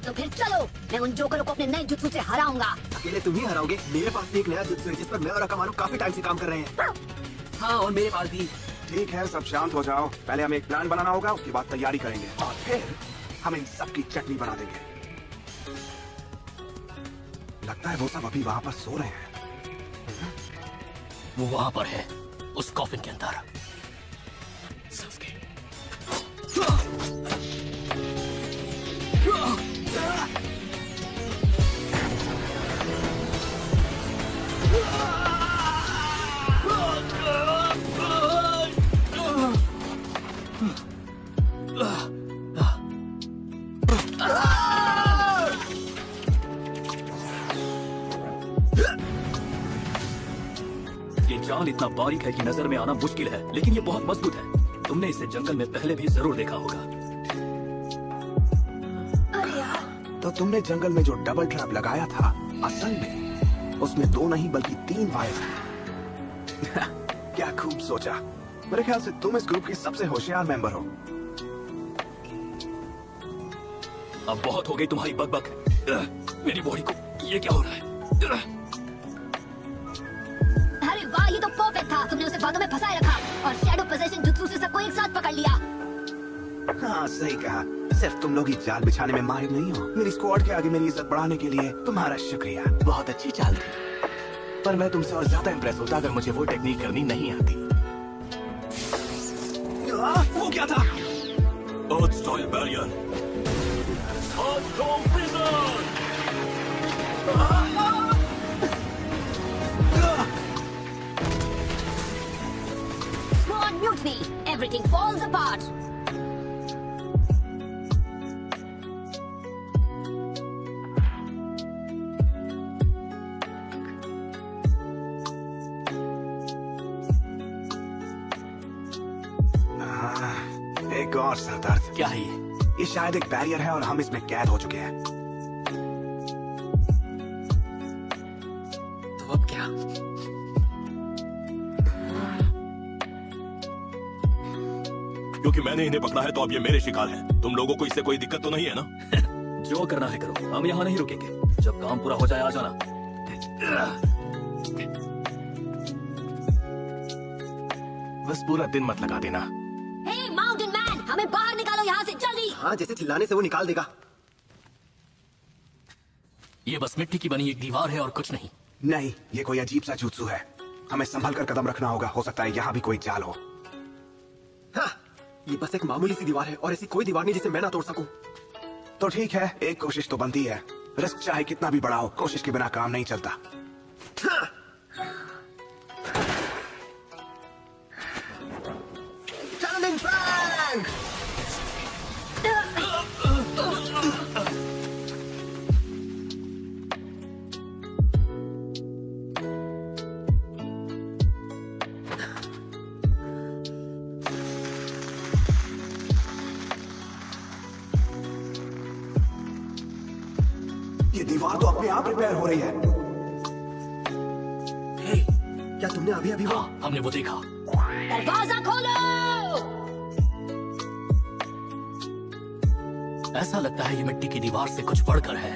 तो फिर चलो, मैं उन जोकरों को अपने नए जुत्सु से हराऊंगा। अकेले तुम ही हराओगे? मेरे पास भी एक नया जुत्सु है जिस पर मैं और अकामारू काफी टाइम से काम कर रहे हैं। हाँ, और मेरे पास भी। ठीक है, सब शांत हो जाओ। पहले हमें एक प्लान बनाना होगा, उसके बाद तैयारी करेंगे और फिर हम इन सबकी चटनी बना देंगे। लगता है वो सब अभी वहाँ पर सो रहे हैं। वो वहाँ पर है, उस कॉफिन के अंदर। ये जाल इतना बारीक है कि नजर में आना मुश्किल है, लेकिन ये बहुत मजबूत है। तुमने इसे जंगल में पहले भी जरूर देखा होगा। अरे यार, तो तुमने जंगल में जो डबल ट्रैप लगाया था, असल में उसमें 2 नहीं बल्कि 3 वायर थे। क्या खूब सोचा। मेरे ख्याल से तुम इस ग्रुप की सबसे होशियार मेंबर हो। अब बहुत हो गई तुम्हारी बकबक। मेरी बॉडी को ये क्या हो रहा है? अरे वाह, ये तो परफेक्ट था। तुमने उसे बालों में फंसाए रखा और शैडो पोजेशन जुत्सु से सबको एक साथ पकड़ लिया। हाँ, सही कहा। सिर्फ तुम लोग ही जाल बिछाने में माहिर नहीं हो। मेरी स्क्वाड के आगे मेरी इज्जत बढ़ाने के लिए तुम्हारा शुक्रिया। बहुत अच्छी चाल थी, पर मैं तुमसे और ज्यादा इम्प्रेस होता अगर मुझे वो टेक्निक करनी नहीं आती। वो क्या था? Earth style barrier. Squad mutiny. Everything falls apart. एक और सरदर्द। क्या है ये? ये शायद एक बैरियर है और हम इसमें कैद हो चुके हैं। तो अब क्या? क्योंकि मैंने इन्हें पकड़ा है तो अब ये मेरे शिकार हैं। तुम लोगों को इससे कोई दिक्कत तो नहीं है ना? जो करना है करो, हम यहाँ नहीं रुकेंगे। जब काम पूरा हो जाए आ जाना। बस पूरा दिन मत लगा देना। Hey, Mountain Man, हमें बाहर निकालो यहाँ से जल्दी। हाँ, जैसे चिल्लाने से वो निकाल देगा। ये बस मिट्टी की बनी एक दीवार है और कुछ नहीं। नहीं, ये कोई अजीब सा जुत्सु है। हमें संभल कर कदम रखना होगा। हो सकता है यहाँ भी कोई जाल हो। हाँ, ये बस एक मामूली सी दीवार है और ऐसी कोई दीवार नहीं जिसे मैं ना तोड़ सकूं। तो ठीक है, एक कोशिश तो बनती है। रिस्क चाहे कितना भी बड़ा हो, कोशिश के बिना काम नहीं चलता। Channeling Fang! ये दीवार तो अपने आप रिपेयर हो रही है। हे, क्या तुमने अभी अभी वो हाँ, हमने वो देखा। दरवाजा खोलो। ऐसा लगता है ये मिट्टी की दीवार से कुछ बढ़कर है।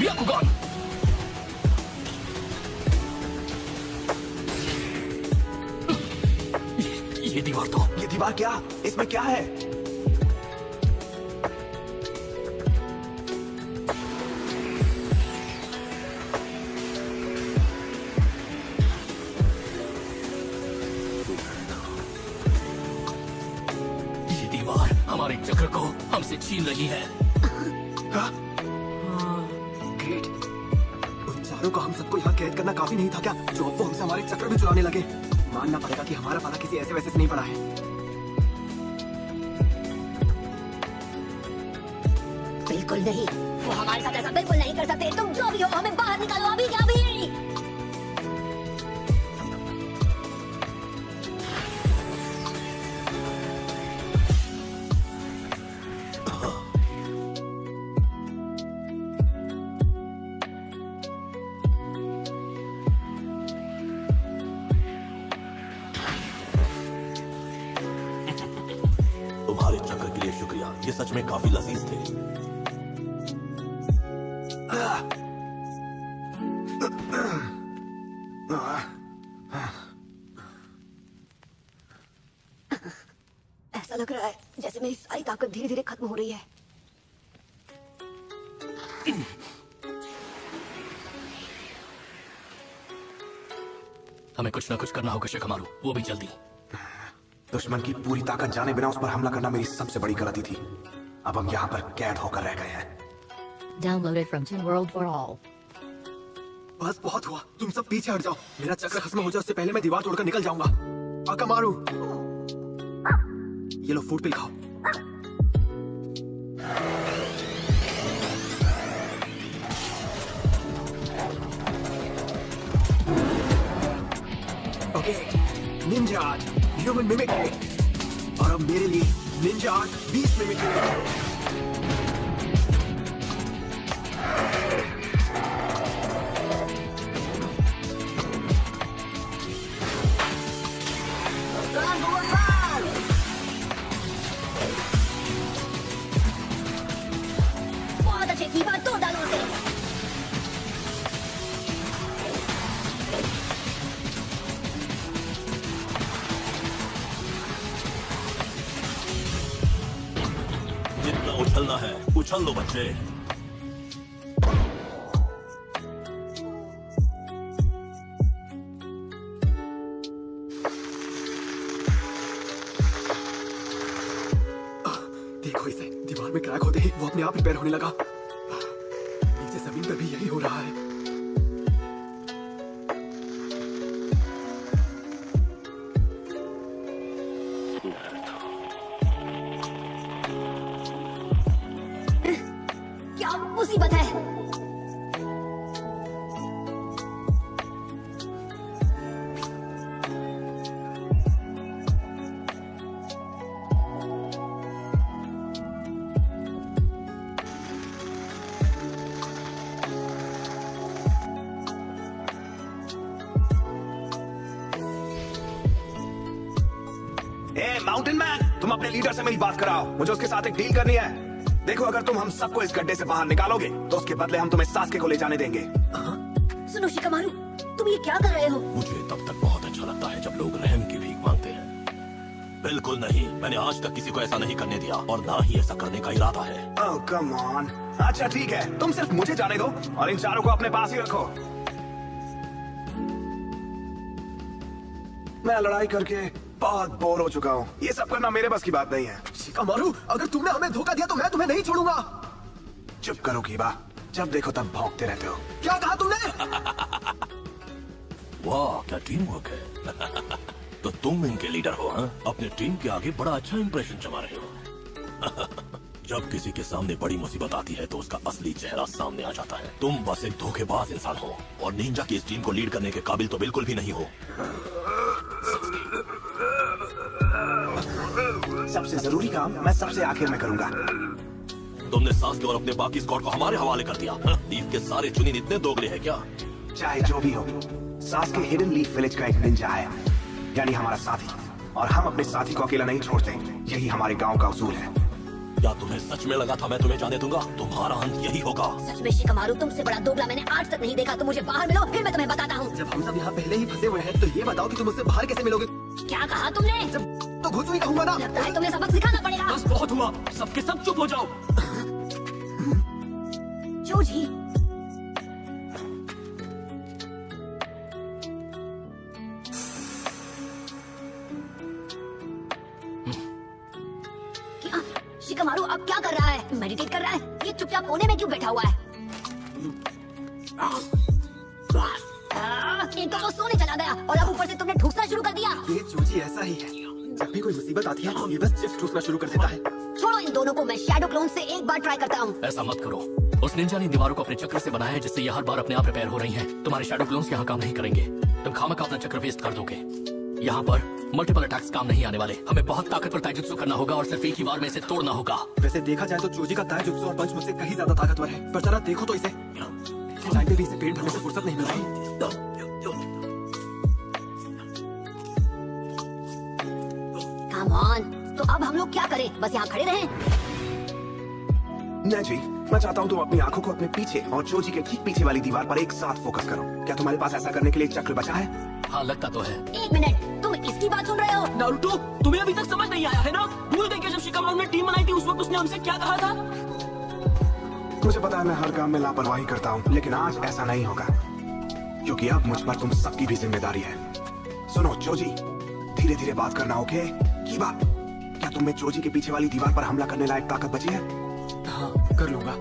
Byakugan! ये दीवार तो ये दीवार क्या? इसमें क्या है? ये दीवार हमारे चक्र को हमसे छीन रही है। ग्रेट। उन चारों को हम सबको यहाँ कैद करना काफी नहीं था क्या? जो अब वो हमसे हमारे चक्र में चुराने लगे। मानना पड़ेगा कि हमारा पाला किसी ऐसे वैसे से नहीं पड़ा है। बिल्कुल नहीं, वो हमारे साथ ऐसा बिल्कुल नहीं कर सकते। तुम जो भी हो, हमें बाहर निकालो अभी के अभी। तुम्हारे चक्र के लिए शुक्रिया, ये सच में काफी लजीज थे। ऐसा लग रहा है जैसे मेरी सारी ताकत धीरे धीरे खत्म हो रही है। हमें कुछ ना कुछ करना होगा शिकामारू, वो भी जल्दी। दुश्मन की पूरी ताकत जाने बिना उस पर हमला करना मेरी सबसे बड़ी गलती थी। अब हम यहाँ पर कैद होकर रह गए हैं। Downloaded from Toon World for All. बस बहुत हुआ, तुम सब पीछे हट जाओ। मेरा चक्र खत्म हो जाए उससे पहले मैं दीवार तोड़कर निकल जाऊंगा। आकामारू, ये लो फूड पिल खाओ। Okay, Ninja art, human mimicry, और अब मेरे लिए निंजा आर्ट, बीस्ट मिमिक्री। बहुत अच्छे, दीवार तोड़ डालो उसे। जितना उछलना है उछल लो बच्चे। देखो इसे, दीवार में क्रैक होते ही वो अपने आप रिपेयर होने लगा। नीचे जमीन पर भी यही हो रहा है। क्या मुसीबत है? ए माउंटेन मैन, तुम अपने लीडर से मेरी बात कराओ। मुझे उसके साथ एक डील करनी है। देखो, अगर तुम हम सबको इस गड्ढे से बाहर निकालोगे तो उसके बदले हम तुम्हें सास्के को ले जाने देंगे। सुनो शिकामारू, तुम ये क्या कर रहे हो? मुझे तब तक बहुत अच्छा लगता है जब लोग रहम की भीख मांगते हैं। बिल्कुल नहीं, मैंने आज तक किसी को ऐसा नहीं करने दिया और ना ही ऐसा करने का इरादा है। ओह कम ऑन। अच्छा ठीक है, तुम सिर्फ मुझे जाने दो और इन चारों को अपने पास ही रखो। मैं लड़ाई करके बहुत बोर हो चुका हूँ। ये सब करना मेरे बस की बात नहीं है। शिकामारू, अगर तुमने हमें धोखा दिया तो मैं तुम्हें नहीं छोड़ूंगा। चुप करो कीबा, जब देखो तब भौंकते रहते हो। क्या कहा तुमने? वाह, क्या टीम वर्क है। तो तुम इनके लीडर हो, हाँ? अपने टीम के आगे बड़ा अच्छा इंप्रेशन जमा रहे हो। जब किसी के सामने बड़ी मुसीबत आती है तो उसका असली चेहरा सामने आ जाता है। तुम बस एक धोखेबाज इंसान हो और निंजा की इस टीम को लीड करने के काबिल तो बिल्कुल भी नहीं हो। सबसे जरूरी काम मैं सबसे आखिर में करूंगा। तुमने सास्के और अपने बाकी स्क्वाड को हमारे हवाले कर दिया। लीफ के सारे चुनिंद इतने दोगले हैं क्या? चाहे जो भी हो, सास्के हिडन लीफ विलेज का एक निंजा है, यानी हमारा साथी, और हम अपने साथी को अकेला नहीं छोड़ते। यही हमारे गांव का उसूल है। क्या तुम्हें सच में लगा था मैं तुम्हें जाने दूंगा? तुम्हारा अंत यही होगा। सच में शिकामारू, तुमसे बड़ा दोगला मैंने आज तक नहीं देखा। तुम मुझे बाहर मिलो, फिर मैं तुम्हें बताता हूँ। जब हम सब यहाँ पहले ही फंसे हुए हैं तो ये बताओ कि तुम मुझसे बाहर कैसे मिलोगे? क्या कहा तुमने? तो घुस ही कहूंगा ना। लगता है तुम्हें सबक सिखाना पड़ेगा। बस बहुत हुआ, सबके सब चुप हो जाओ। जोजी, क्या शिकामारू अब क्या कर रहा है? मेडिटेट कर रहा है? ये चुपचाप कोने में क्यों बैठा हुआ है? एक तो वो सोने चला गया और अब ऊपर से तुमने ठूसना शुरू कर दिया। ये जोजी ऐसा ही है, जब भी कोई मुसीबत आती है ये बस चिप्स ठूसना शुरू कर देता है। छोड़ो इन दोनों को, मैं शैडो क्लोन से एक बार ट्राई करता हूँ। ऐसा मत करो। उस निंजा ने दीवारों को अपने चक्र से बनाया है जिससे ये हर बार अपने आप रिपेयर हो रही हैं। तुम्हारे शैडो क्लोन्स यहाँ काम नहीं करेंगे। तुम खामखा अपना चक्र वेस्ट कर दोगे। यहाँ पर मल्टीपल अटैक्स काम नहीं आने वाले। हमें बहुत ताकतवर ताइजुत्सु करना होगा और सिर्फ एक ही बार में इसे तोड़ना होगा। वैसे देखा जाए तो जोजी का ताइजुत्सु और पंच मुझसे कहीं ज्यादा ताकतवर है, पर जरा देखो तो इसे। टाइम पे भी इसे पेट भरने से फुर्सत नहीं मिल रही। कम ऑन, तो अब हम लोग क्या करें? बस यहाँ खड़े रहें? नहीं जी, मैं चाहता हूँ तुम अपनी आंखों को अपने पीछे और जोजी के ठीक पीछे वाली दीवार पर एक साथ फोकस करो। क्या तुम्हारे पास ऐसा करने के लिए चक्र बचा है? हाँ, लगता तो है। 1 मिनट, तुम इसकी बात सुन रहे हो? नारुतो, तुम्हें अभी तक समझ नहीं आया है ना? भूल गए कि जब शिकामारू ने टीम बनाई थी उस वक्त उसने हमसे क्या कहा था? मुझे पता है मैं हर काम में लापरवाही करता हूँ, लेकिन आज ऐसा नहीं होगा, क्योंकि अब मुझ पर तुम सबकी भी जिम्मेदारी है। सुनो जोजी, धीरे धीरे बात करना, ओके? कीबा, क्या तुम में जोजी के पीछे वाली दीवार पर हमला करने लायक ताकत बची है? हाँ, कर लूंगा।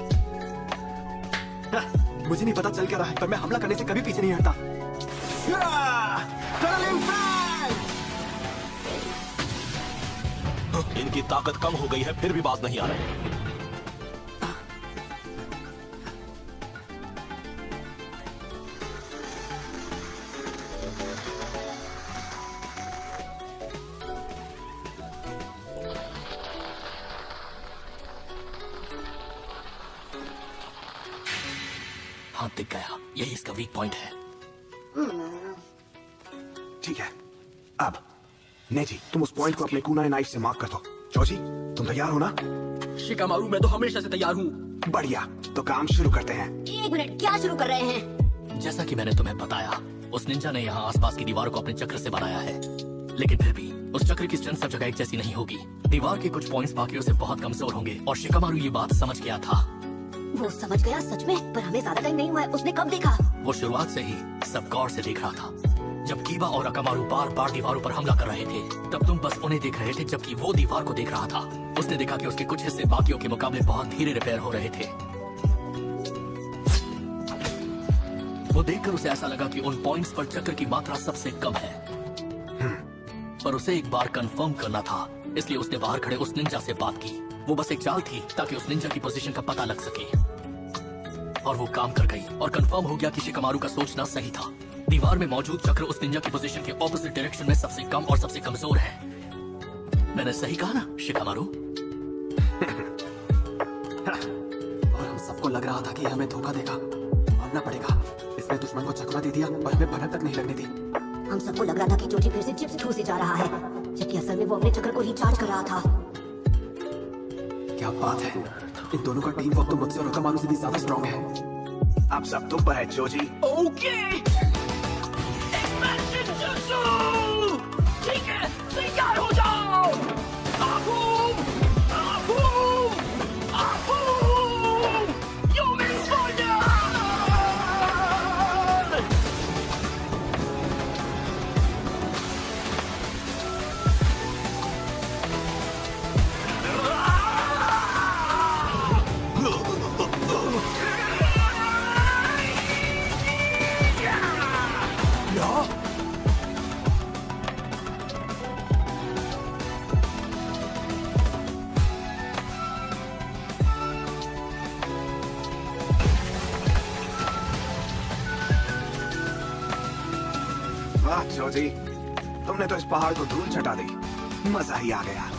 मुझे नहीं पता चल क्या रहा है, पर मैं हमला करने से कभी पीछे नहीं हटता। इनकी ताकत कम हो गई है, फिर भी बात नहीं आ रही। हाँ, दिख गया। यही इसका वीक पॉइंट है। ठीक है, अब नेजी, तुम उस पॉइंट को अपने कुनाई नाइफ से मार्क कर दो। जोजी, तुम तैयार हो ना? शिकामारू, मैं तो हमेशा से तैयार हूँ। बढ़िया, तो काम शुरू करते हैं। 1 मिनट, क्या शुरू कर रहे हैं? जैसा कि मैंने तुम्हें बताया, उस निंजा ने यहाँ आसपास की दीवारों को अपने चक्र से बनाया है, लेकिन फिर भी उस चक्र की स्ट्रेंथ सब जगह एक जैसी नहीं होगी। दीवार के कुछ पॉइंट्स बाकियों से बहुत कमजोर होंगे, और शिकामारू ये बात समझ गया था। वो समझ गया सच में? पर हमें ज्यादा टाइम नहीं हुआ है। उसने कब देखा? वो शुरुआत से ही सब गौर से देख रहा था। जब कीबा और अकामारू बार बार दीवारों पर हमला कर रहे थे, तब तुम बस उन्हें देख रहे थे, जबकि वो दीवार को देख रहा था। उसने देखा कि उसके कुछ हिस्से बाकियों के मुकाबले बहुत धीरे रिपेयर हो रहे थे। वो देखकर उसे ऐसा लगा कि उन पॉइंट्स पर चक्र की मात्रा सबसे कम है, पर उसे एक बार कंफर्म करना था, इसलिए उसने बाहर खड़े उस निंजा से बात की। वो बस एक चाल थी ताकि उस निंजा की पोजीशन का पता लग सके, और वो काम कर गई और कंफर्म हो गया कि शिकामारू का सोचना सही था। दीवार में मौजूद चक्र उस निंजा की पोजीशन के ऑपोजिट डायरेक्शन में सबसे कम और सबसे कमजोर है। मैंने सही कहा ना शिकामारू? और हम सबको लग रहा था कि हमें धोखा देगा, मानना पड़ेगा। इसने दुश्मन को चकमा दे दिया और हमें भनक तक नहीं लगने दी। हम सबको लग रहा था कि जोजी फिर से चिप्स ठूसे जा रहा है, जबकि असल में वो अपने चक्र को रिचार्ज कर रहा था। क्या बात है, इन दोनों का टीम वर्क तो मुझसे और अकामारू से भी ज्यादा स्ट्रांग है। अब सब तुम पर है जोजी। Okay, expansion jutsu! ठीक है, तैयार हो जाओ। आबूम! आबूम! आबूम! यूमिन फायर! वाह जोजी, तुमने तो इस पहाड़ को धूल चटा दी। मजा ही आ गया।